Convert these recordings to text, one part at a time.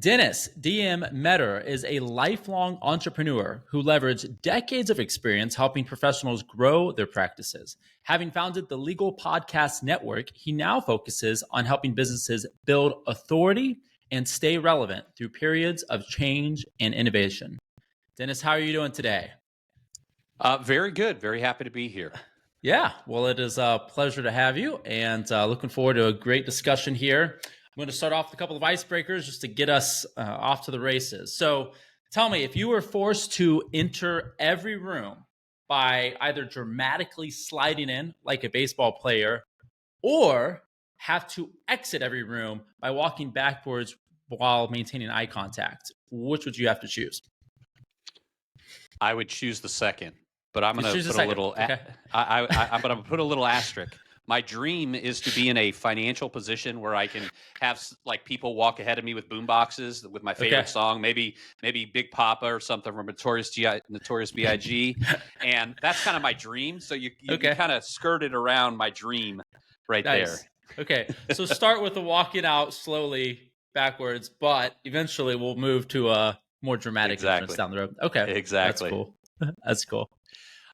Dennis DM Meador is a lifelong entrepreneur who leveraged decades of experience helping professionals grow their practices. Having founded the Legal Podcast Network, he now focuses on helping businesses build authority and stay relevant through periods of change and innovation. Dennis, how are you doing today? Very good. Very happy to be here. Yeah, well, it is a pleasure to have you, and looking forward to a great discussion here. I'm going to start off with a couple of icebreakers just to get us off to the races. So tell me, if you were forced to enter every room by either dramatically sliding in like a baseball player or have to exit every room by walking backwards while maintaining eye contact, which would you have to choose? I would choose the second, but I'm going to put a little. Okay. I'm going to put a little asterisk. My dream is to be in a financial position where I can have like people walk ahead of me with boom boxes with my favorite song, maybe Big Papa or something from Notorious B.I.G. And that's kind of my dream. So you kind of skirted around my dream right there. Okay, so start with the walking out slowly backwards, but eventually we'll move to a more dramatic entrance down the road. Okay, exactly. That's cool. That's cool.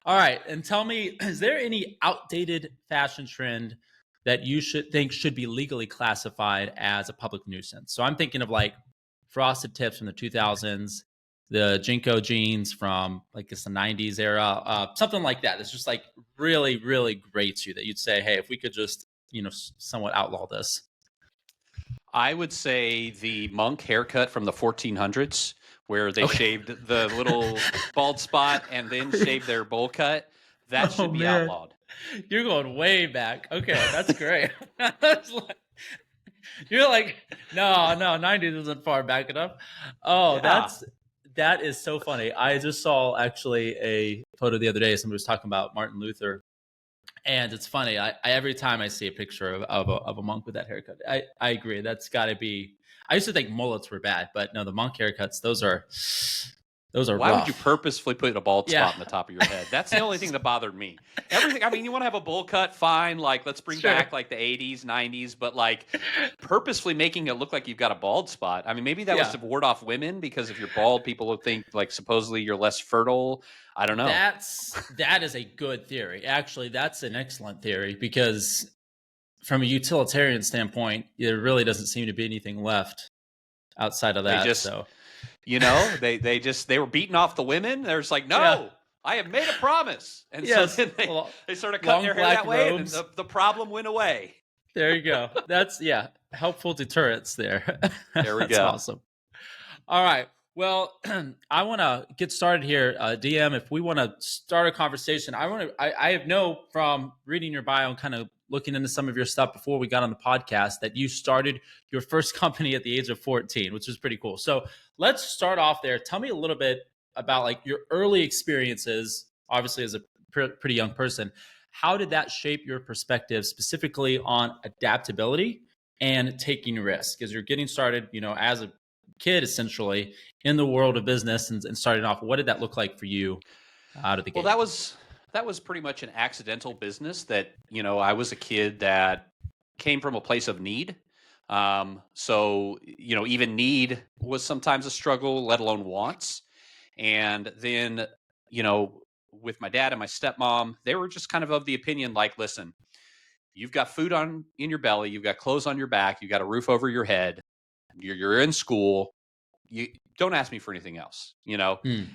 All right, and tell me, is there any outdated fashion trend that you should be legally classified as a public nuisance? So I'm thinking of like frosted tips from the 2000s, the Jinko jeans from like it's the 90s era, something like that. It's just like really, really grates you that you'd say, hey, if we could just, somewhat outlaw this. I would say the monk haircut from the 1400s, where they shaved the little bald spot and then shaved their bowl cut. That should be outlawed. You're going way back. Okay, that's great. You're like, no, 90s isn't far back enough. Oh, yeah. That is so funny. I just saw actually a photo the other day. Somebody was talking about Martin Luther. And it's funny. I every time I see a picture of a monk with that haircut, I agree. That's got to be. I used to think mullets were bad, but no, the monk haircuts, those are Why rough. would you purposefully put a bald spot in the top of your head? That's the only thing that bothered me. Everything. I mean, you want to have a bowl cut, fine. Like, let's bring back like the 80s, 90s, but like purposefully making it look like you've got a bald spot. I mean, maybe that was to ward off women, because if you're bald, people will think like supposedly you're less fertile. I don't know. That is a good theory. Actually, that's an excellent theory, because from a utilitarian standpoint, there really doesn't seem to be anything left outside of that. They were beating off the women. They're just like, no, I have made a promise. And so then they started cutting their hair that way, and the problem went away. There you go. That's, helpful deterrence there. There we go. That's awesome. All right. Well, I want to get started here, DM. If we want to start a conversation, I know from reading your bio and kind of looking into some of your stuff before we got on the podcast that you started your first company at the age of 14, which is pretty cool. So let's start off there. Tell me a little bit about like your early experiences, obviously as a pretty young person. How did that shape your perspective specifically on adaptability and taking risk as you're getting started, as a kid, essentially in the world of business and starting off? What did that look like for you out of the gate? Well, that was pretty much an accidental business that, I was a kid that came from a place of need. So, even need was sometimes a struggle, let alone wants. And then, with my dad and my stepmom, they were just kind of the opinion, like, listen, you've got food in your belly, you've got clothes on your back, you've got a roof over your head, you're in school. You don't ask me for anything else,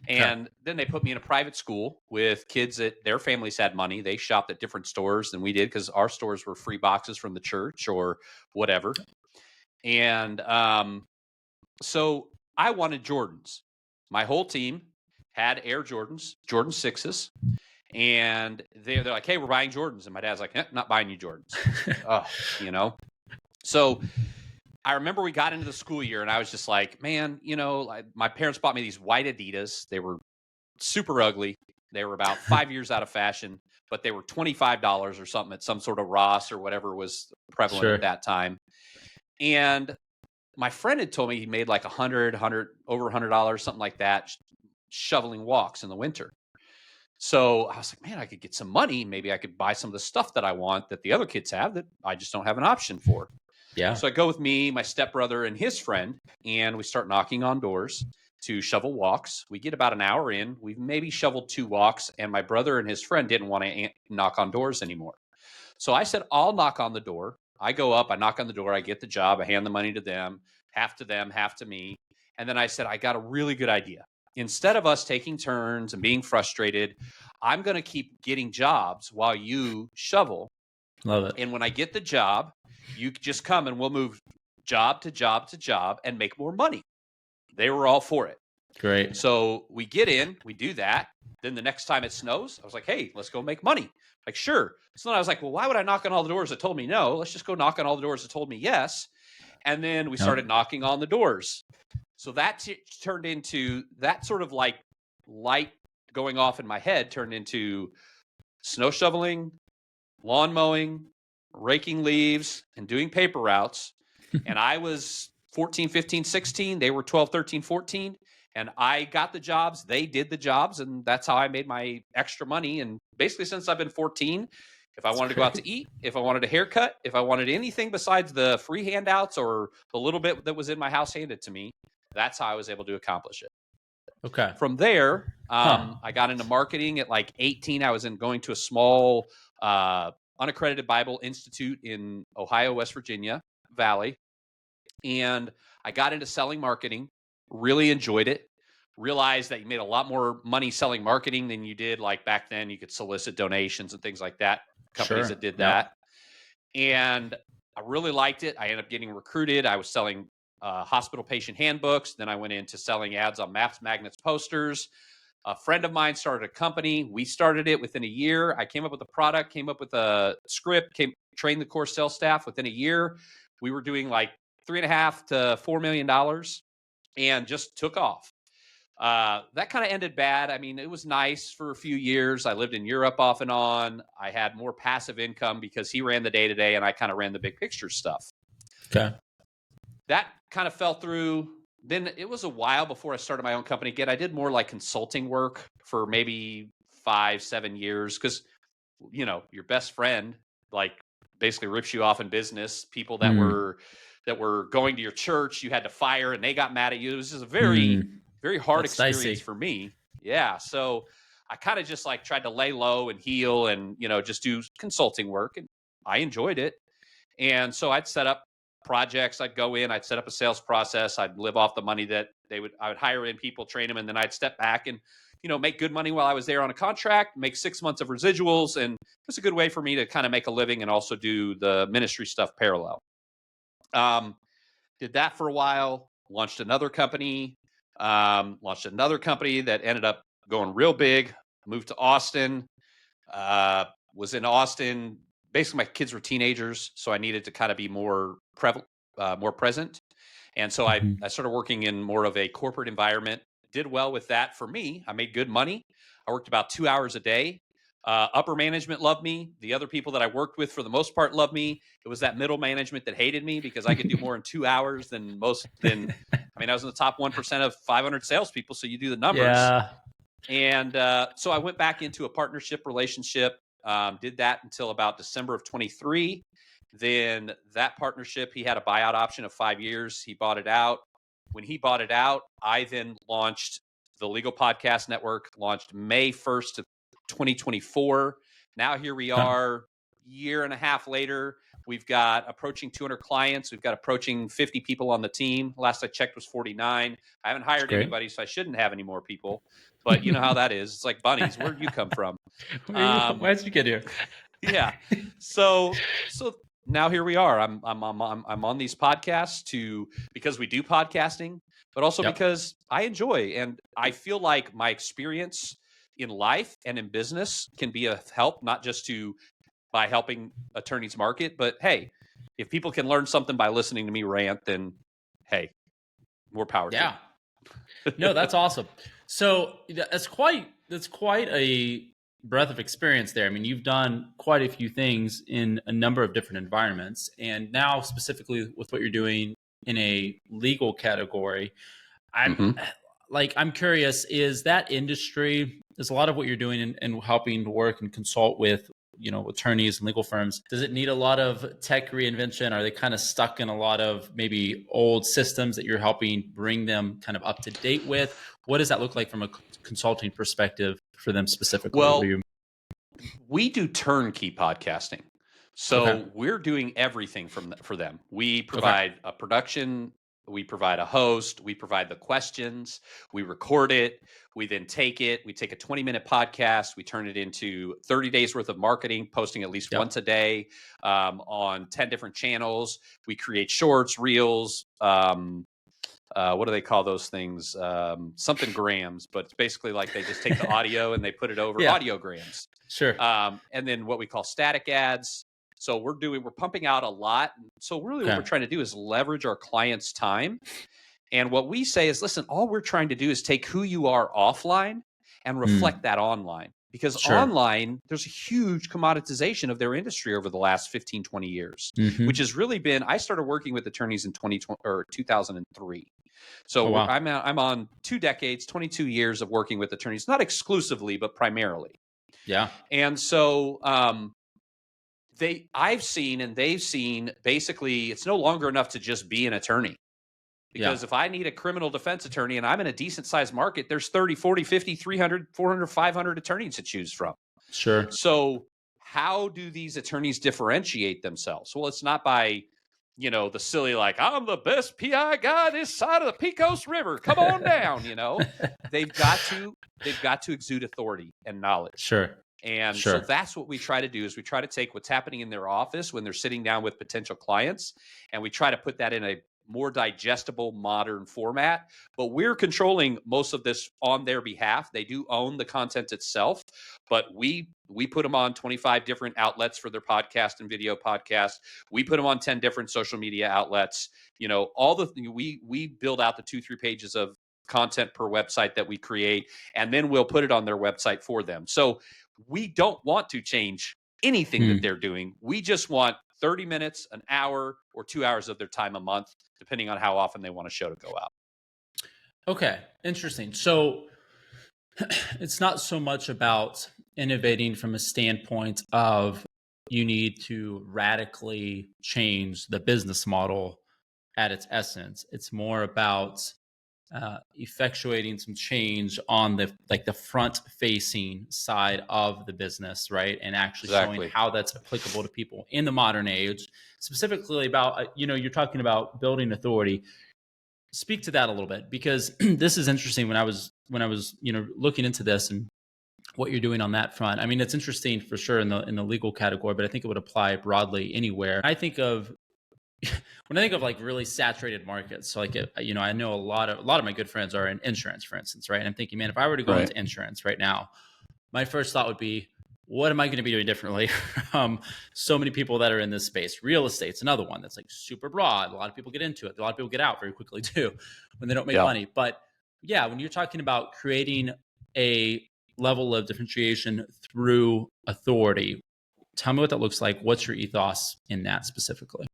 And then they put me in a private school with kids that their families had money. They shopped at different stores than we did, because our stores were free boxes from the church or whatever. And so I wanted Jordans. My whole team had Air Jordans, Jordan 6s. And they're like, hey, we're buying Jordans. And my dad's like, not buying you Jordans. So I remember we got into the school year and I was just like, man, my parents bought me these white Adidas. They were super ugly. They were about 5 years out of fashion, but they were $25 or something at some sort of Ross or whatever was prevalent at that time. And my friend had told me he made like over $100, something like that, shoveling walks in the winter. So I was like, man, I could get some money. Maybe I could buy some of the stuff that I want that the other kids have that I just don't have an option for. Yeah. So I go with me, my stepbrother, and his friend, and we start knocking on doors to shovel walks. We get about an hour in. We've maybe shoveled 2 walks, and my brother and his friend didn't want to knock on doors anymore. So I said, I'll knock on the door. I go up, I knock on the door, I get the job, I hand the money to them, half to me. And then I said, I got a really good idea. Instead of us taking turns and being frustrated, I'm going to keep getting jobs while you shovel. Love it. And when I get the job, you just come and we'll move job to job to job and make more money. They were all for it. Great. So we get in, we do that. Then the next time it snows, I was like, hey, let's go make money. Like, sure. So then I was like, well, why would I knock on all the doors that told me no? Let's just go knock on all the doors that told me yes. And then we started knocking on the doors. So that turned into that sort of like light going off in my head turned into snow shoveling, lawn mowing, raking leaves, and doing paper routes. And I was 14, 15, 16. They were 12, 13, 14. And I got the jobs. They did the jobs. And that's how I made my extra money. And basically, since I've been 14, if I wanted to go out to eat, if I wanted a haircut, if I wanted anything besides the free handouts or the little bit that was in my house handed to me, that's how I was able to accomplish it. Okay. From there, I got into marketing at like 18. I was going to a small unaccredited Bible Institute in Ohio, West Virginia Valley. And I got into selling marketing, really enjoyed it, realized that you made a lot more money selling marketing than you did like back then. You could solicit donations and things like that, companies that did that. And I really liked it. I ended up getting recruited. I was selling hospital patient handbooks. Then I went into selling ads on maps, magnets, posters. A friend of mine started a company. We started it within a year. I came up with a product, came up with a script, trained the core sales staff within a year. We were doing like $3.5 to $4 million and just took off. That kind of ended bad. I mean, it was nice for a few years. I lived in Europe off and on. I had more passive income because he ran the day-to-day and I kind of ran the big picture stuff. Okay. That kind of fell through. Then it was a while before I started my own company again. I did more like consulting work for maybe 5-7 years because, you know, your best friend like basically rips you off in business. People that were going to your church, you had to fire and they got mad at you. It was just a very hard experience for me. Yeah. So I kind of just like tried to lay low and heal and, you know, just do consulting work. And I enjoyed it. And so I'd set up projects. I'd go in, I'd set up a sales process. I'd live off the money that I would hire in people, train them. And then I'd step back and, you know, make good money while I was there on a contract, make 6 months of residuals. And it's a good way for me to kind of make a living and also do the ministry stuff parallel. Did that for a while, launched another company that ended up going real big, moved to Austin, was in Austin. Basically, my kids were teenagers, so I needed to kind of be more present. And so I started working in more of a corporate environment, did well with that for me. I made good money. I worked about 2 hours a day. Upper management loved me. The other people that I worked with, for the most part, loved me. It was that middle management that hated me because I could do more in 2 hours than most. I was in the top 1% of 500 salespeople. So you do the numbers. Yeah. And so I went back into a partnership relationship. Did that until about December of 23. Then that partnership, he had a buyout option of 5 years. He bought it out. When he bought it out, I then launched the Legal Podcast Network, launched May 1st of 2024. Now here we are, year and a half later. We've got approaching 200 clients. We've got approaching 50 people on the team. Last I checked was 49. I haven't hired anybody, so I shouldn't have any more people. But you know how that is. It's like bunnies. Where'd you come from? Why'd you get here? Yeah. So now here we are. I'm on these podcasts because we do podcasting, but also because I enjoy and I feel like my experience in life and in business can be a help, not just by helping attorneys market, but hey, if people can learn something by listening to me rant, then hey, more power to them. No, that's awesome. So that's quite a breadth of experience there. I mean, you've done quite a few things in a number of different environments, and now specifically with what you're doing in a legal category, I'm curious, is that industry, is a lot of what you're doing and helping to work and consult with attorneys and legal firms, does it need a lot of tech reinvention? Are they kind of stuck in a lot of maybe old systems that you're helping bring them kind of up to date with? What does that look like from a consulting perspective for them specifically? What are Well, you? we do turnkey podcasting. Okay. So we're doing everything for them. We Okay. provide a production, we provide a host, we provide the questions, we record it, we then take it, we take a 20-minute podcast, we turn it into 30 days worth of marketing, posting at least Yep. once a day on 10 different channels. We create shorts, reels, what do they call those things? Something grams, but it's basically like they just take the audio and they put it over Yeah. audiograms. Sure. And then what we call static ads. So we're pumping out a lot. So really what we're Okay. trying to do is leverage our clients' time. And what we say is, listen, all we're trying to do is take who you are offline and reflect that online. Because Sure. online, there's a huge commoditization of their industry over the last 15, 20 years, which has really been, I started working with attorneys in 2003. Oh, So wow. I'm on 2 decades, 22 years of working with attorneys, not exclusively, but primarily. Yeah. And so I've seen and they've seen, basically it's no longer enough to just be an attorney. Yeah. Because if I need a criminal defense attorney and I'm in a decent sized market, there's 30, 40, 50, 300, 400, 500 attorneys to choose from. Sure. So how do these attorneys differentiate themselves? Well, it's not by, the silly, like, I'm the best PI guy this side of the Pecos River. Come on down, They've got to exude authority and knowledge. Sure. And Sure. so that's what we try to do, is we try to take what's happening in their office when they're sitting down with potential clients, and we try to put that in a more digestible, modern format. But we're controlling most of this on their behalf. They do own the content itself, but we put them on 25 different outlets for their podcast and video podcast. We put them on 10 different social media outlets. All the we build out the 2-3 pages of content per website that we create, and then we'll put it on their website for them. So we don't want to change anything that they're doing. We just want 30 minutes, an hour, or 2 hours of their time a month, depending on how often they want a show to go out. Okay. Interesting. So it's not so much about innovating from a standpoint of you need to radically change the business model at its essence. It's more about effectuating some change on the front facing side of the business, right? And actually showing Exactly. how that's applicable to people in the modern age, specifically about, you're talking about building authority. Speak to that a little bit, because this is interesting. When I was looking into this and what you're doing on that front, I mean, it's interesting for sure in the legal category, but I think it would apply broadly anywhere. I think of when I think of like really saturated markets, so like, I know a lot of my good friends are in insurance, for instance, right? And I'm thinking, man, if I were to go into insurance right now, my first thought would be, what am I going to be doing differently from so many people that are in this space? Real estate's another one that's like super broad. A lot of people get into it. A lot of people get out very quickly too when they don't make money. But yeah, when you're talking about creating a level of differentiation through authority, tell me what that looks like. What's your ethos in that specifically?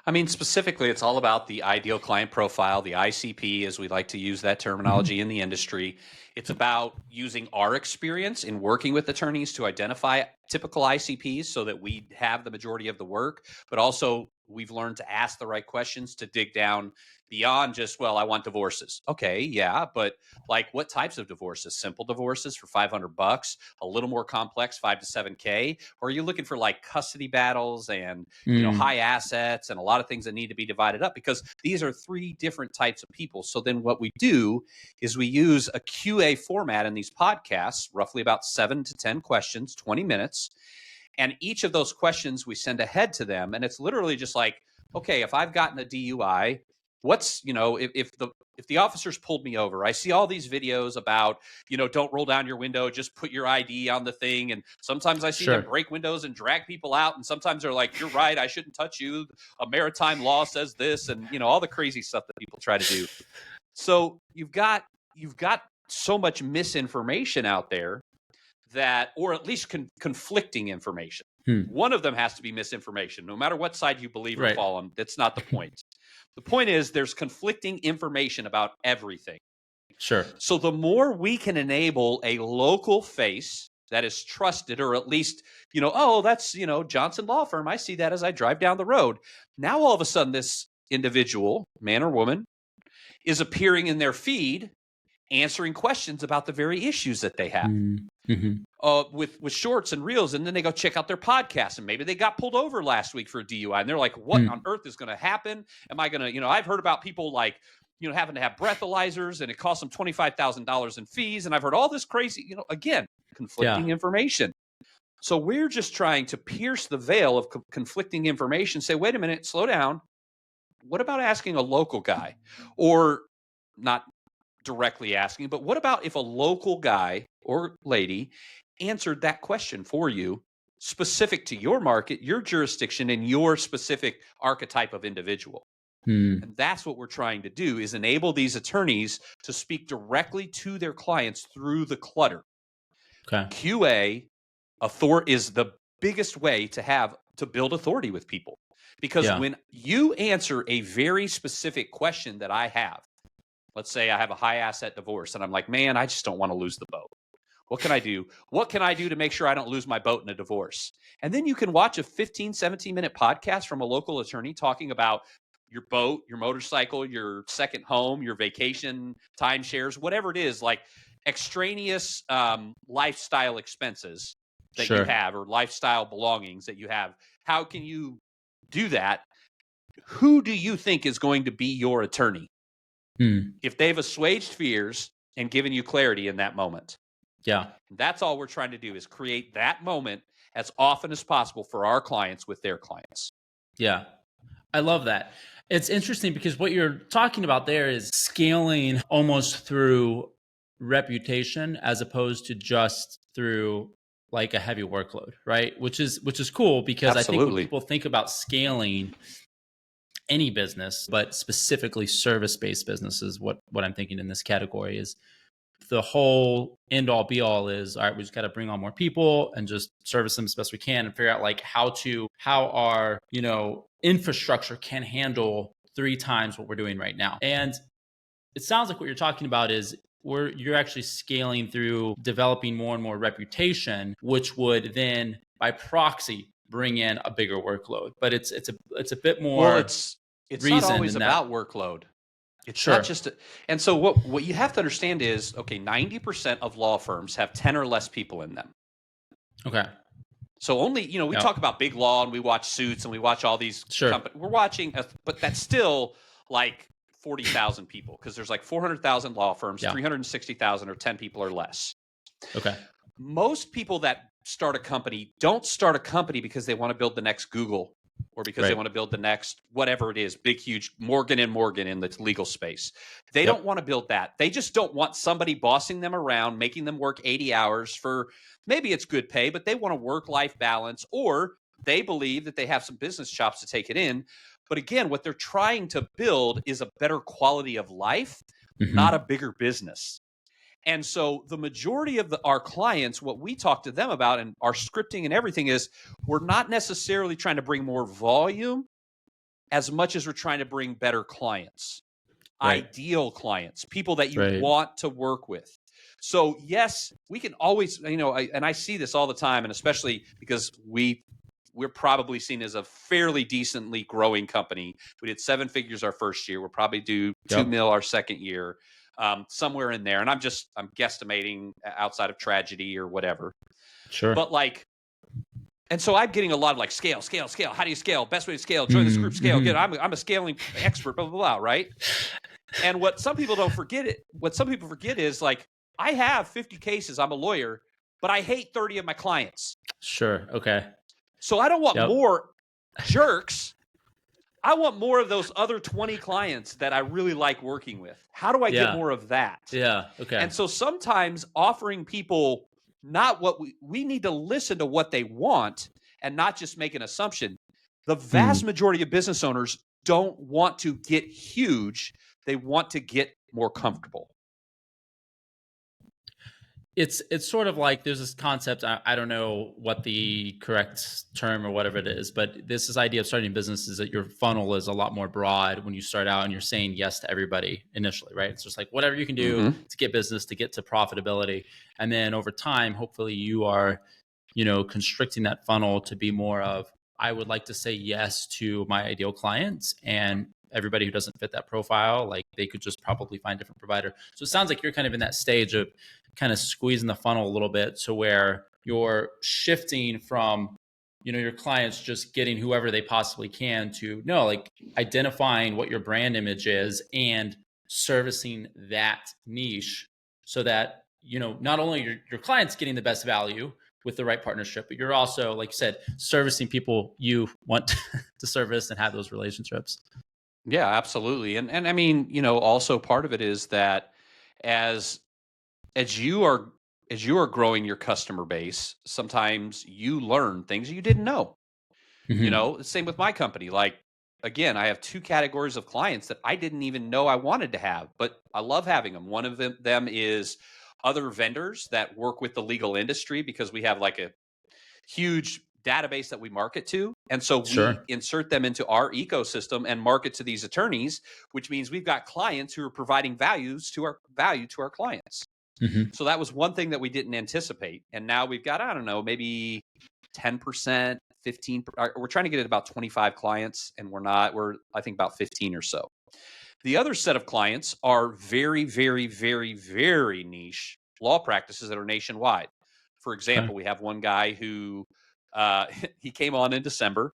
I mean, specifically, it's all about the ideal client profile, the ICP, as we like to use that terminology in the industry. It's about using our experience in working with attorneys to identify typical ICPs so that we have the majority of the work, but also we've learned to ask the right questions to dig down beyond just, well, I want divorces. Okay, yeah, but like what types of divorces? Simple divorces for $500, a little more complex, 5 to 7K, or are you looking for like custody battles and high assets and a lot of things that need to be divided up? Because these are 3 different types of people. So then what we do is we use a QA format in these podcasts, roughly about 7 to 10 questions, 20 minutes. And each of those questions we send ahead to them. And it's literally just like, okay, if I've gotten a DUI, what's, if the officers pulled me over, I see all these videos about, don't roll down your window, just put your ID on the thing. And sometimes I see them break windows and drag people out. And sometimes they're like, you're right, I shouldn't touch you. A maritime law says this, and, all the crazy stuff that people try to do. So you've got so much misinformation out there that, or at least conflicting information. One of them has to be misinformation, no matter what side you believe or fall on. That's not the point. The point is there's conflicting information about everything. Sure. So the more we can enable a local face that is trusted, or at least, oh, that's, Johnson Law Firm. I see that as I drive down the road. Now, all of a sudden, this individual, man or woman, is appearing in their feed, answering questions about the very issues that they have. Mm-hmm. With shorts and reels, and then they go check out their podcast, and maybe they got pulled over last week for a DUI, and they're like, what on earth is going to happen? Am I going to, I've heard about people like, having to have breathalyzers, and it costs them $25,000 in fees, and I've heard all this crazy, again, conflicting information. So we're just trying to pierce the veil of conflicting information, say, wait a minute, slow down. What about asking a local guy? Or not directly asking, but what about if a local guy or lady answered that question for you, specific to your market, your jurisdiction, and your specific archetype of individual? And that's what we're trying to do, is enable these attorneys to speak directly to their clients through the clutter. Okay. QA is the biggest way to build authority with people, because when you answer a very specific question that I have, let's say I have a high asset divorce, and I'm like, man, I just don't want to lose the boat. What can I do? What can I do to make sure I don't lose my boat in a divorce? And then you can watch a 15, 17-minute podcast from a local attorney talking about your boat, your motorcycle, your second home, your vacation, timeshares, whatever it is, like extraneous lifestyle expenses that you have, or lifestyle belongings that you have. How can you do that? Who do you think is going to be your attorney? If they've assuaged fears and given you clarity in that moment. Yeah. That's all we're trying to do, is create that moment as often as possible for our clients with their clients. Yeah. I love that. It's interesting because what you're talking about there is scaling almost through reputation as opposed to just through like a heavy workload, right? Which is cool, because I think when people think about scaling any business, but specifically service-based businesses, what I'm thinking in this category is the whole end all be all is, all right, we just got to bring on more people and just service them as best we can, and figure out like how our, infrastructure can handle 3 times what we're doing right now. And it sounds like what you're talking about is you're actually scaling through developing more and more reputation, which would then by proxy bring in a bigger workload. But it's a bit more. Well, it's not always about workload. It's not just and so what you have to understand is, okay, 90% of law firms have 10 or less people in them. Okay. So only, we talk about big law, and we watch Suits, and we watch all these companies. We're watching, but that's still like 40,000 people, because there's like 400,000 law firms, 360,000 are 10 people or less. Okay. Most people that start a company don't start a company because they want to build the next Google, or because they want to build the next whatever it is, big, huge Morgan & Morgan in the legal space. They don't want to build that. They just don't want somebody bossing them around, making them work 80 hours for, maybe it's good pay, but they want a work-life balance, or they believe that they have some business chops to take it in. But again, what they're trying to build is a better quality of life, not a bigger business. And so the majority of our clients, what we talk to them about and our scripting and everything is, we're not necessarily trying to bring more volume as much as we're trying to bring better clients, ideal clients, people that you want to work with. So yes, we can always, and I see this all the time, and especially because we're probably seen as a fairly decently growing company. We did 7 figures our first year. We'll probably do 2 mil our second year. Somewhere in there. And I'm guesstimating outside of tragedy or whatever. Sure. But and so I'm getting a lot of like, scale. How do you scale? Best way to scale, join this group, scale. Good. I'm a scaling expert, blah, blah, blah, right? And what some people forget is like, I have 50 cases. I'm a lawyer, but I hate 30 of my clients. Sure. Okay. So I don't want more jerks. I want more of those other 20 clients that I really like working with. How do I get more of that? Yeah. Okay. And so sometimes offering people not what we need to listen to what they want and not just make an assumption. The vast majority of business owners don't want to get huge. They want to get more comfortable. it's sort of like there's this concept. I don't know what the correct term or whatever it is, but this idea of starting a business is that your funnel is a lot more broad when you start out and you're saying yes to everybody initially, right? It's just like whatever you can do Mm-hmm. to get business, to get to profitability, and then over time, hopefully, you are, constricting that funnel to be more of, I would like to say yes to my ideal clients, and everybody who doesn't fit that profile, like they could just probably find a different provider. So it sounds like you're kind of in that stage of kind of squeezing the funnel a little bit to where you're shifting from, your clients just getting whoever they possibly can to no, like identifying what your brand image is and servicing that niche so that, not only your clients getting the best value with the right partnership, but you're also, like you said, servicing people you want to service and have those relationships. Yeah, absolutely. And I mean, also part of it is that as as you are as you are growing your customer base, sometimes you learn things you didn't know. Mm-hmm. Same with my company. Like, again, I have two categories of clients that I didn't even know I wanted to have, but I love having them. One of them is other vendors that work with the legal industry because we have like a huge database that we market to. And so we Sure. insert them into our ecosystem and market to these attorneys, which means we've got clients who are providing value to our clients. Mm-hmm. So that was one thing that we didn't anticipate. And now we've got, I don't know, maybe 10%, 15. We're trying to get at about 25 clients, and we're, I think, about 15 or so. The other set of clients are very, very, very, very niche law practices that are nationwide. For Okay. example, we have one guy who he came on in December.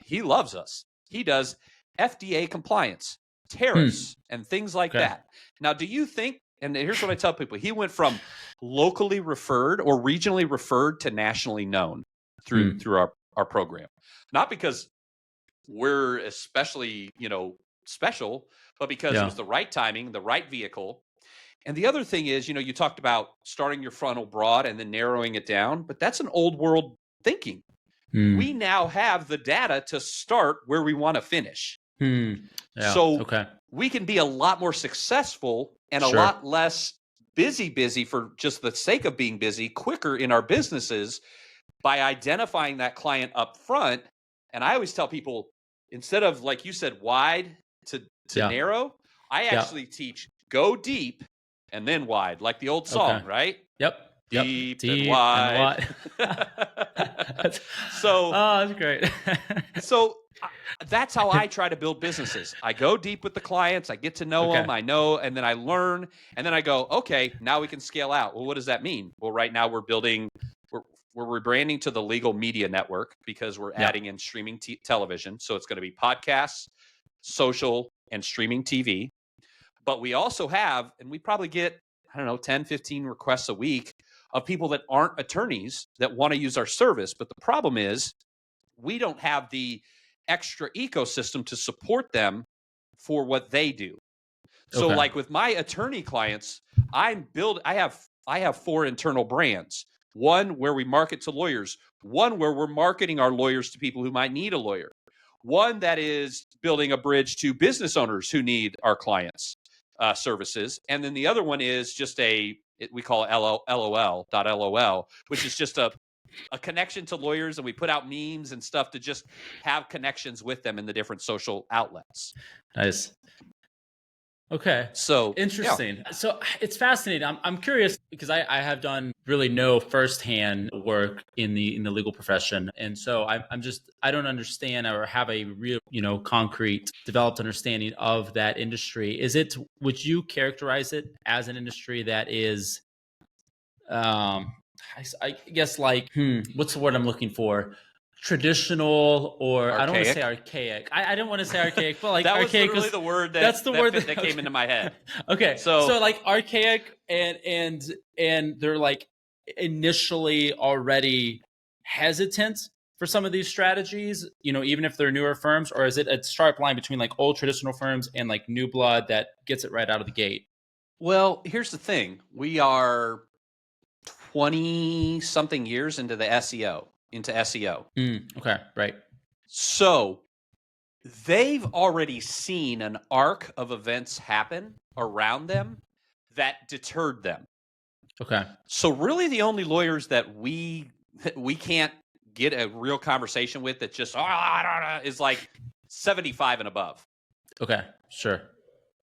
He loves us. He does FDA compliance, Hmm. tariffs, and things like Okay. that. Now, do you think, and here's what I tell people, he went from locally referred or regionally referred to nationally known Hmm. through our program. Not because we're especially, special, but because it Yeah. was the right timing, the right vehicle. And the other thing is, you talked about starting your funnel broad and then narrowing it down, but that's an old world thinking. We Hmm. now have the data to start where we want to finish. Hmm. Yeah. So Okay. we can be a lot more successful and a Sure. lot less busy for just the sake of being busy, quicker in our businesses by identifying that client up front. And I always tell people, instead of, like you said, wide to Yeah. narrow, I Yeah. actually teach go deep and then wide, like the old Okay. song, right? Yep. Yep. Deep and Deep and wide. wide. That's- so oh, that's great. so that's how I try to build businesses. I go deep with the clients, I get to know them, Okay. I know, and then I learn, and then I go, okay, now we can scale out. Well, what does that mean? Well, right now we're rebranding to the Legal Media Network because we're Yeah. adding in streaming television. So it's going to be podcasts, social, and streaming TV. But we also have, and we probably get, I don't know, 10, 15 requests a week of people that aren't attorneys that want to use our service. But the problem is we don't have the extra ecosystem to support them for what they do. So Okay. like with my attorney clients, I have four internal brands. One where we market to lawyers, one where we're marketing our lawyers to people who might need a lawyer. One that is building a bridge to business owners who need our clients' services. And then the other one is just we call it LOL, which is just a connection to lawyers, and we put out memes and stuff to just have connections with them in the different social outlets. Nice. Okay. So yeah. Interesting. So it's fascinating. I'm curious because I have done really no firsthand work in the legal profession. And so I'm just I don't understand or have a real, concrete developed understanding of that industry. Would you characterize it as an industry that is I guess like what's the word I'm looking for? Traditional, or I don't want to say Archaic. archaic. I don't want to say archaic, but like That was archaic literally is the word that's the word that came okay. into my head. Okay, So so like archaic and they're like initially already hesitant for some of these strategies, even if they're newer firms, or is it a sharp line between like old traditional firms and like new blood that gets it right out of the gate? well, here's the thing. We are 20 something years into the SEO. Okay, right. So they've already seen an arc of events happen around them that deterred them. Okay. So really the only lawyers that we can't get a real conversation with that just is like 75 and above. Okay. Sure.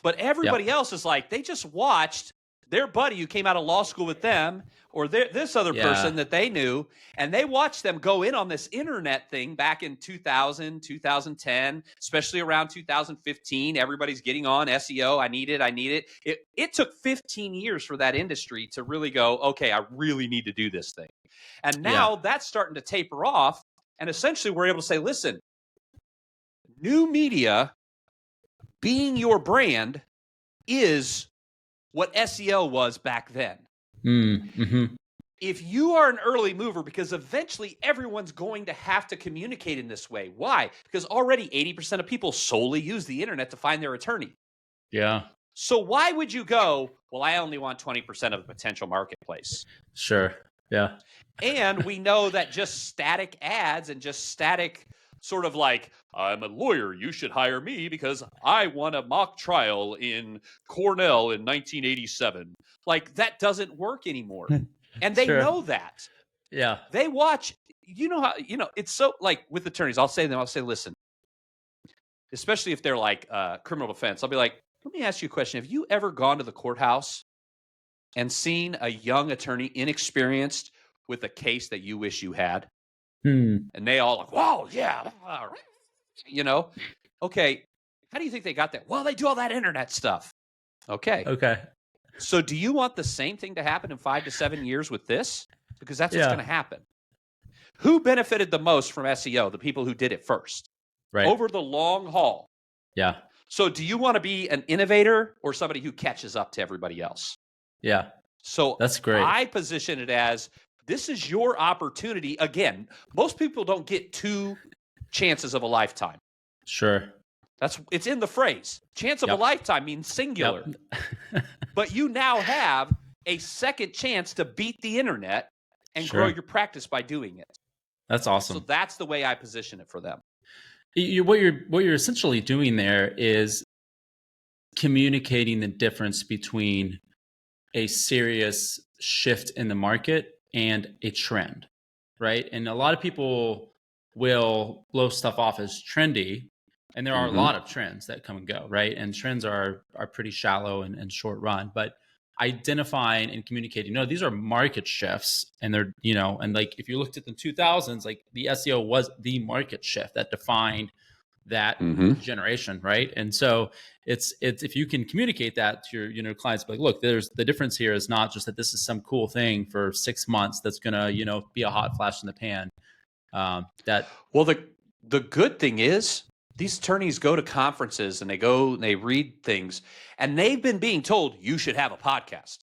But everybody Yep. else is like, they just watched their buddy who came out of law school with them, or this other Yeah. person that they knew, and they watched them go in on this internet thing back in 2000, 2010, especially around 2015. Everybody's getting on SEO. I need it. It took 15 years for that industry to really go, okay, I really need to do this thing. And Yeah. now that's starting to taper off. And essentially, we're able to say, listen, new media being your brand is what SEO was back then. Mm-hmm. If you are an early mover, because eventually everyone's going to have to communicate in this way. Why? Because already 80% of people solely use the internet to find their attorney. Yeah. So why would you go, well, I only want 20% of the potential marketplace? Sure. Yeah. And we know that just static ads and just static sort of like, I'm a lawyer, you should hire me because I won a mock trial in Cornell in 1987. Like, that doesn't work anymore. And they Sure. know that. Yeah. They watch, it's so like with attorneys, I'll say, listen, especially if they're like criminal defense, I'll be like, let me ask you a question. Have you ever gone to the courthouse and seen a young attorney, inexperienced, with a case that you wish you had? Hmm. And they all like, wow, yeah. Okay. How do you think they got that? Well, they do all that internet stuff. Okay. Okay. So do you want the same thing to happen in 5 to 7 years with this? Because that's what's going to Yeah. happen. Who benefited the most from SEO? The people who did it first. Right. Over the long haul. Yeah. So do you want to be an innovator or somebody who catches up to everybody else? Yeah. So That's great. I position it as, this is your opportunity. Again, most people don't get 2 chances of a lifetime. Sure. It's in the phrase. Chance of a Yep. lifetime means singular. Yep. But you now have a second chance to beat the internet and Sure. grow your practice by doing it. That's awesome. So that's the way I position it for them. What you're essentially doing there is communicating the difference between a serious shift in the market and a trend, right? And a lot of people will blow stuff off as trendy, and there are a lot of trends that come and go, right? And trends are pretty shallow and short run, but identifying and communicating, no, these are market shifts, and they're, and like if you looked at the 2000s, like the SEO was the market shift that defined that generation, right? And so it's if you can communicate that to your clients, like, look, there's the difference here is not just that this is some cool thing for 6 months that's gonna be a hot flash in the pan. Well, the good thing is these attorneys go to conferences and they read things, and they've been being told you should have a podcast.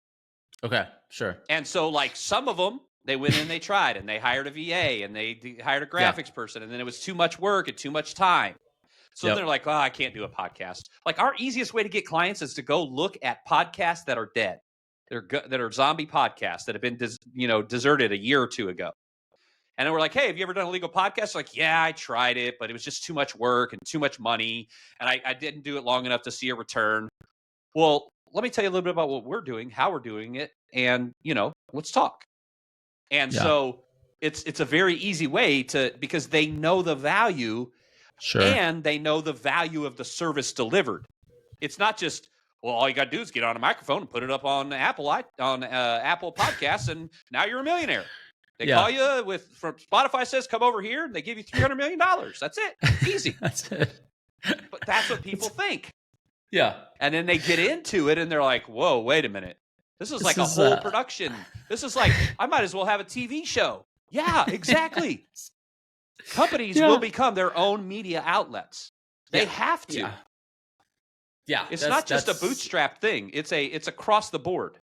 Okay, sure. And so like some of them, they went in, they tried, and they hired a VA and they hired a graphics person, and then it was too much work and too much time. So they're like, oh, I can't do a podcast. Like, our easiest way to get clients is to go look at podcasts that are dead. That are zombie podcasts that have been deserted a year or 2 ago. And then we're like, hey, have you ever done a legal podcast? Like, yeah, I tried it, but it was just too much work and too much money. And I didn't do it long enough to see a return. Well, let me tell you a little bit about what we're doing, how we're doing it, and, let's talk. And so it's a very easy way because they know the value. Sure. And they know the value of the service delivered. It's not just, well, all you got to do is get on a microphone and put it up on Apple Podcasts, and now you're a millionaire. They call you from Spotify says, come over here, and they give you $300 million. That's it. Easy. That's it. But that's what people think. Yeah. And then they get into it, and they're like, whoa, wait a minute. This is like a whole production. This is like, I might as well have a TV show. Yeah, exactly. Companies will become their own media outlets. They have to. Yeah. It's not just a bootstrap thing. It's across the board.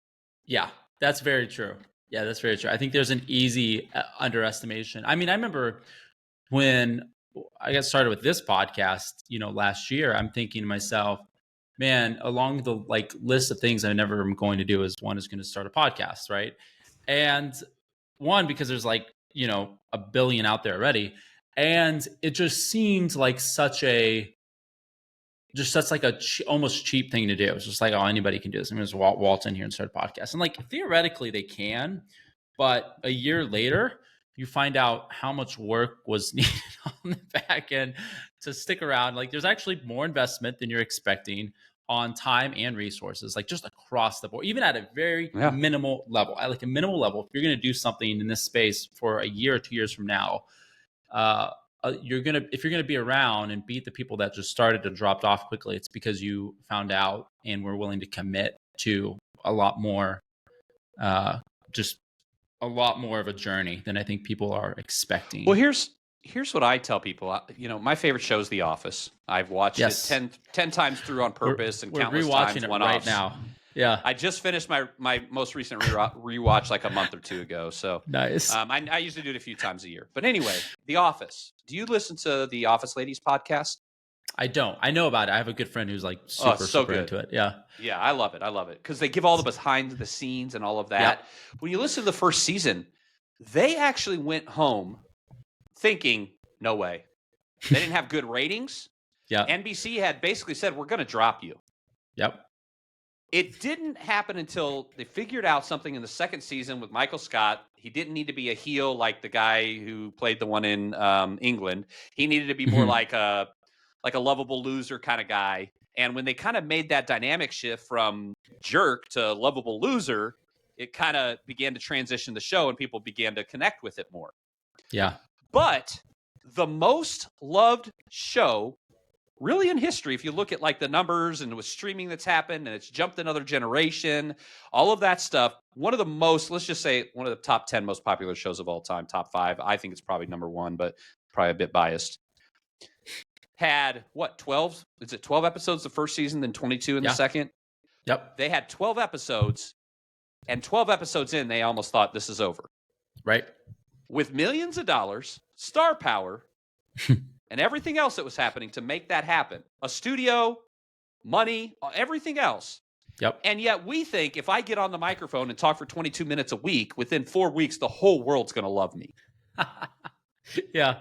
Yeah, that's very true. Yeah, that's very true. I think there's an easy underestimation. I mean, I remember when I got started with this podcast, last year, I'm thinking to myself, man, along the list of things I never am going to do is one is going to start a podcast, right? And one, because there's a billion out there already. And it just seemed like such a just that's like a almost cheap thing to do. It's just like, oh, anybody can do this. I'm just waltz in here and start a podcast. And like theoretically they can, but a year later you find out how much work was needed on the back end to stick around. Like there's actually more investment than you're expecting on time and resources, like just across the board, even at a very Yeah. minimal level. At like a minimal level, if you're going to do something in this space for a year or 2 years from now, if you're gonna be around and beat the people that just started and dropped off quickly, it's because you found out and were willing to commit to a lot more, just a lot more of a journey than I think people are expecting. Well, here's what I tell people. My favorite show is The Office. I've watched it 10 times through on purpose and countless rewatching times it one-offs. right now. Yeah, I just finished my most recent rewatch like a month or two ago. So nice. I usually do it a few times a year. But anyway, The Office. Do you listen to the Office Ladies podcast? I don't. I know about it. I have a good friend who's like super good. into it. Yeah. Yeah, I love it. I love it because they give all the behind the scenes and all of that. Yep. When you listen to the first season, they actually went home thinking, no way. They didn't have good ratings. Yeah. NBC had basically said, we're going to drop you. Yep. It didn't happen until they figured out something in the second season with Michael Scott. He didn't need to be a heel like the guy who played the one in England. He needed to be more like a lovable loser kind of guy. And when they kind of made that dynamic shift from jerk to lovable loser, it kind of began to transition the show and people began to connect with it more. Yeah. But the most loved show really in history, if you look at like the numbers and with streaming that's happened and it's jumped another generation, all of that stuff, one of the most, let's just say one of the top 10 most popular shows of all time, top 5. I think it's probably number 1, but probably a bit biased. Had what, 12? Is it 12 episodes the first season, then 22 in the second? Yep. They had 12 episodes, and 12 episodes in, they almost thought this is over. Right. With millions of dollars, star power, and everything else that was happening to make that happen. A studio, money, everything else. Yep. And yet we think if I get on the microphone and talk for 22 minutes a week, within 4 weeks, the whole world's going to love me. Yeah,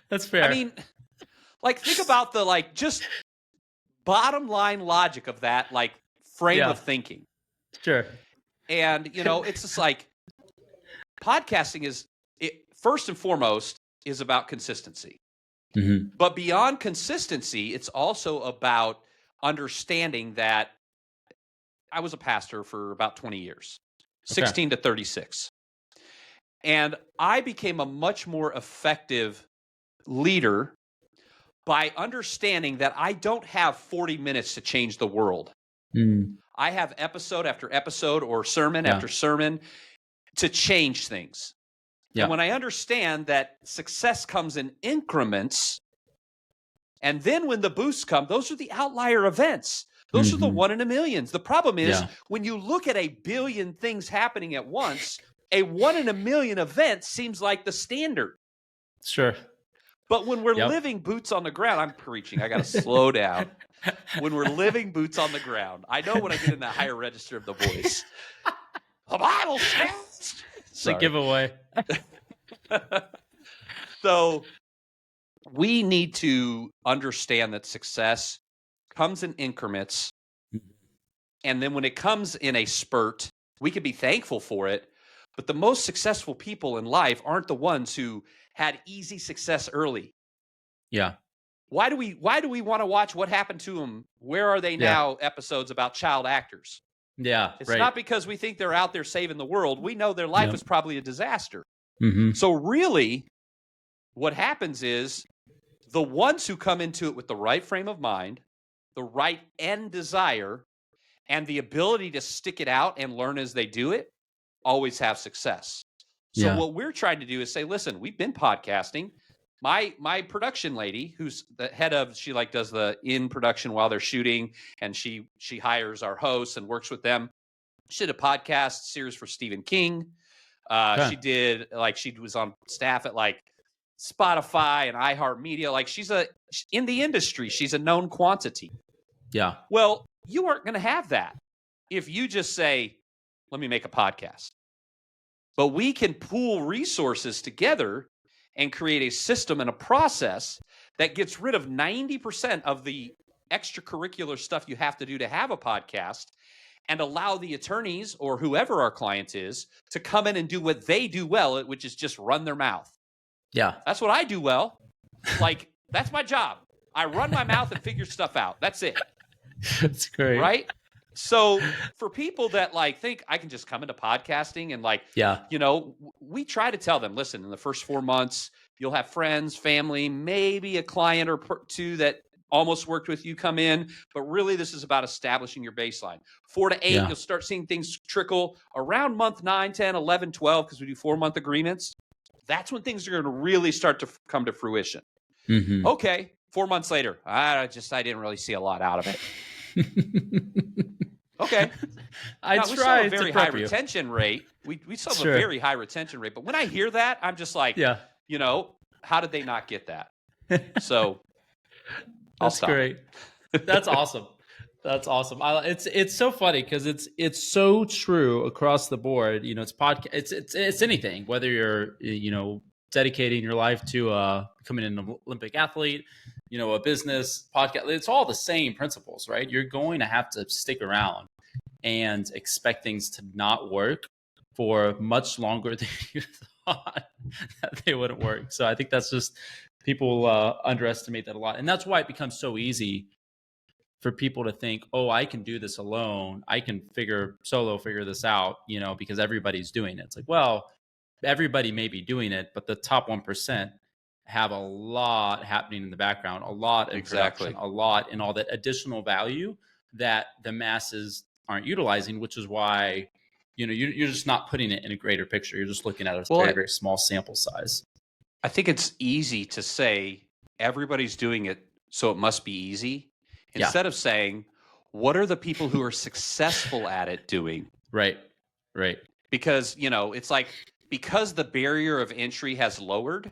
that's fair. I mean, like, think about the, like, just bottom line logic of that, like, frame of thinking. Sure. And, it's just like, podcasting first and foremost, is about consistency. Mm-hmm. But beyond consistency, it's also about understanding that I was a pastor for about 20 years, 16 to 36. And I became a much more effective leader by understanding that I don't have 40 minutes to change the world. Mm. I have episode after episode or sermon after sermon to change things. Yeah. And when I understand that success comes in increments, and then when the boosts come, those are the outlier events. Those are the 1 in a million. The problem is when you look at 1 billion things happening at once, a 1 in a million event seems like the standard. Sure. But when we're living boots on the ground, I'm preaching. I got to slow down. When we're living boots on the ground, I know when I get in that higher register of the voice. The Bible says. It's a giveaway. So we need to understand that success comes in increments. And then when it comes in a spurt, we can be thankful for it. But the most successful people in life aren't the ones who had easy success early. Yeah. Why do we want to watch What Happened to Them? Where Are They Now? Episodes about child actors. Yeah. It's not because we think they're out there saving the world. We know their life was probably a disaster. Mm-hmm. So really, what happens is the ones who come into it with the right frame of mind, the right end desire, and the ability to stick it out and learn as they do it, always have success. So what we're trying to do is say, listen, we've been podcasting. My production lady, who's the head of, she like does the in production while they're shooting, and she hires our hosts and works with them. She did a podcast series for Stephen King. She did, like, she was on staff at like Spotify and iHeartMedia. Like, she's in the industry, she's a known quantity. Yeah. Well, you aren't going to have that if you just say, let me make a podcast. But we can pool resources together and create a system and a process that gets rid of 90% of the extracurricular stuff you have to do to have a podcast, and allow the attorneys or whoever our client is to come in and do what they do well, which is just run their mouth. Yeah. That's what I do well. Like, that's my job. I run my mouth and figure stuff out. That's it. That's great. Right? So for people that like think I can just come into podcasting and like, Yeah. we try to tell them, listen, in the first 4 months, you'll have friends, family, maybe a client or two that almost worked with you come in, but really this is about establishing your baseline. 4 to 8, Yeah. you'll start seeing things trickle around month 9, 10, 11, 12, because we do 4-month agreements. That's when things are going to really start to come to fruition. Mm-hmm. Okay, 4 months later, I didn't really see a lot out of it. Okay. I now, tried we still have a to very prep high you. retention rate. We still have Sure. a very high retention rate. But when I hear that, I'm just like, Yeah. how did they not get that? So I'll That's stop. great. That's awesome. That's awesome. It's so funny because it's so true across the board. It's podcast. It's anything. Whether you're dedicating your life to becoming an Olympic athlete, a business podcast. It's all the same principles, right? You're going to have to stick around and expect things to not work for much longer than you thought that they wouldn't work. So I think that's just people underestimate that a lot, and that's why it becomes so easy for people to think, oh, I can do this alone. I can figure this out, because everybody's doing it. It's like, well, everybody may be doing it, but the top 1% have a lot happening in the background, a lot in production, a lot in all that additional value that the masses aren't utilizing, which is why, you're just not putting it in a greater picture. You're just looking at a very, very small sample size. I think it's easy to say everybody's doing it, so it must be easy. Instead of saying, what are the people who are successful at it doing? Right. Because, it's like, because the barrier of entry has lowered,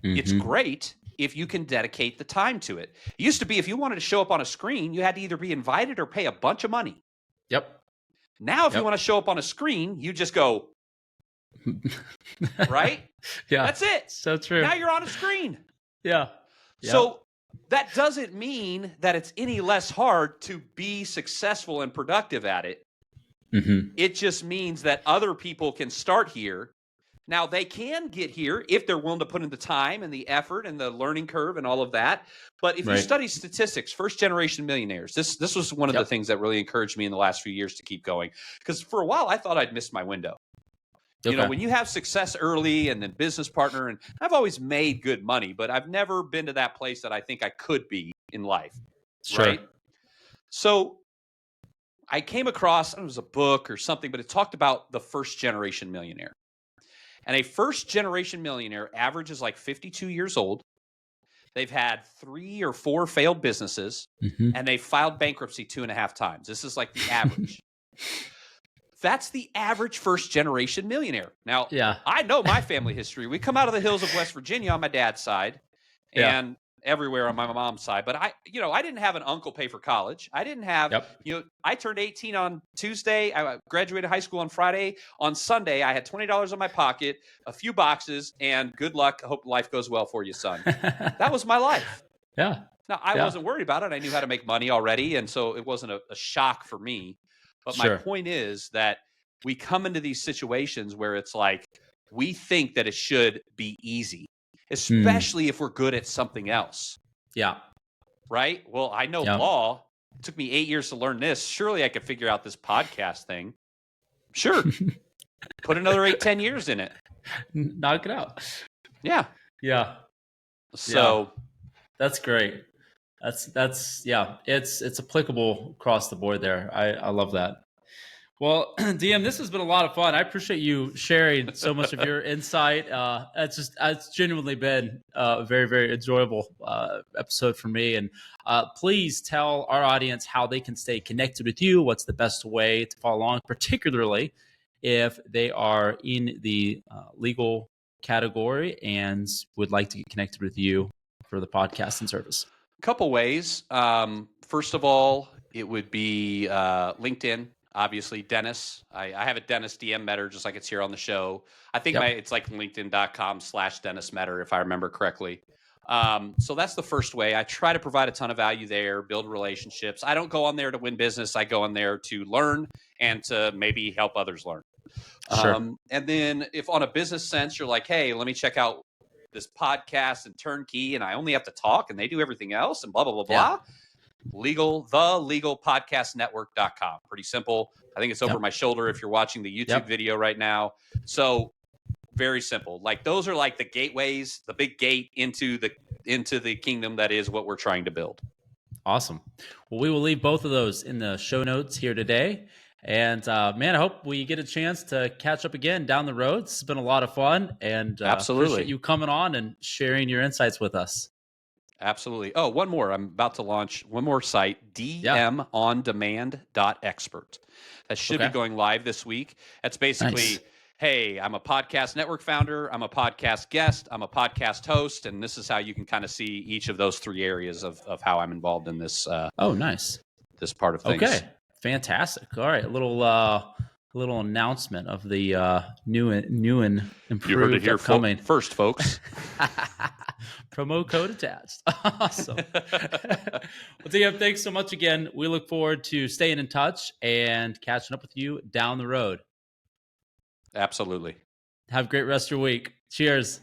it's great if you can dedicate the time to it. It used to be if you wanted to show up on a screen, you had to either be invited or pay a bunch of money. Yep. Now, if you want to show up on a screen, you just go, right? Yeah. That's it. So true. Now you're on a screen. Yeah. So that doesn't mean that it's any less hard to be successful and productive at it. It just means that other people can start here. Now, they can get here if they're willing to put in the time and the effort and the learning curve and all of that. But if you study statistics, first-generation millionaires, this was one of the things that really encouraged me in the last few years to keep going. Because for a while, I thought I'd missed my window. When you have success early and then business partner, and I've always made good money, but I've never been to that place that I think I could be in life. Sure. Right? So I came across, it was a book or something, but it talked about the first-generation millionaire. And a first-generation millionaire averages like 52 years old. They've had 3 or 4 failed businesses, and they filed bankruptcy 2.5 times. This is like the average. That's the average first-generation millionaire. Now, I know my family history. We come out of the hills of West Virginia on my dad's side, and everywhere on my mom's side. But I didn't have an uncle pay for college. I didn't have, I turned 18 on Tuesday. I graduated high school on Friday. On Sunday, I had $20 in my pocket, a few boxes, and good luck. I hope life goes well for you, son. That was my life. Yeah. Now, I wasn't worried about it. I knew how to make money already, and so it wasn't a shock for me. But my point is that we come into these situations where it's like we think that it should be easy, especially if we're good at something else. Yeah. Right? Well, I know law. It took me 8 years to learn this. Surely I could figure out this podcast thing. Sure. Put another 8-10 years in it. Knock it out. Yeah. Yeah. So that's great. That's it's applicable across the board there. I love that. Well, DM, this has been a lot of fun. I appreciate you sharing so much of your insight. It's genuinely been a very, very enjoyable episode for me. And please tell our audience how they can stay connected with you. What's the best way to follow along, particularly if they are in the legal category and would like to get connected with you for the podcast and service. Couple ways. First of all, it would be LinkedIn. Obviously, Dennis. I have a Dennis DM Meador, just like it's here on the show. I think it's like linkedin.com/Dennis Meador, if I remember correctly. So that's the first way. I try to provide a ton of value there, build relationships. I don't go on there to win business. I go on there to learn and to maybe help others learn. Sure. And then if on a business sense, you're like, hey, let me check out this podcast and turnkey, and I only have to talk and they do everything else and blah, blah, blah, Yeah. blah. thelegalpodcastnetwork.com. Pretty simple. I think it's over Yep. my shoulder if you're watching the YouTube Yep. video right now. So very simple. Like those are like the gateways, the big gate into the kingdom that is what we're trying to build. Awesome. Well, we will leave both of those in the show notes here today. And man, I hope we get a chance to catch up again down the road. It's been a lot of fun, and Absolutely. appreciate you coming on and sharing your insights with us. Absolutely. Oh, one more. I'm about to launch one more site, dmondemand.expert. That should be Okay. going live this week. That's basically, Nice. hey, I'm a podcast network founder, I'm a podcast guest, I'm a podcast host, and this is how you can kind of see each of those three areas of how I'm involved in this Oh, nice. this part of things. Okay. Fantastic. All right. A little announcement of the new and improved You heard it here upcoming first, folks. promo code attached. Awesome. Well, DM, thanks so much again. We look forward to staying in touch and catching up with you down the road. Absolutely. Have a great rest of your week. Cheers.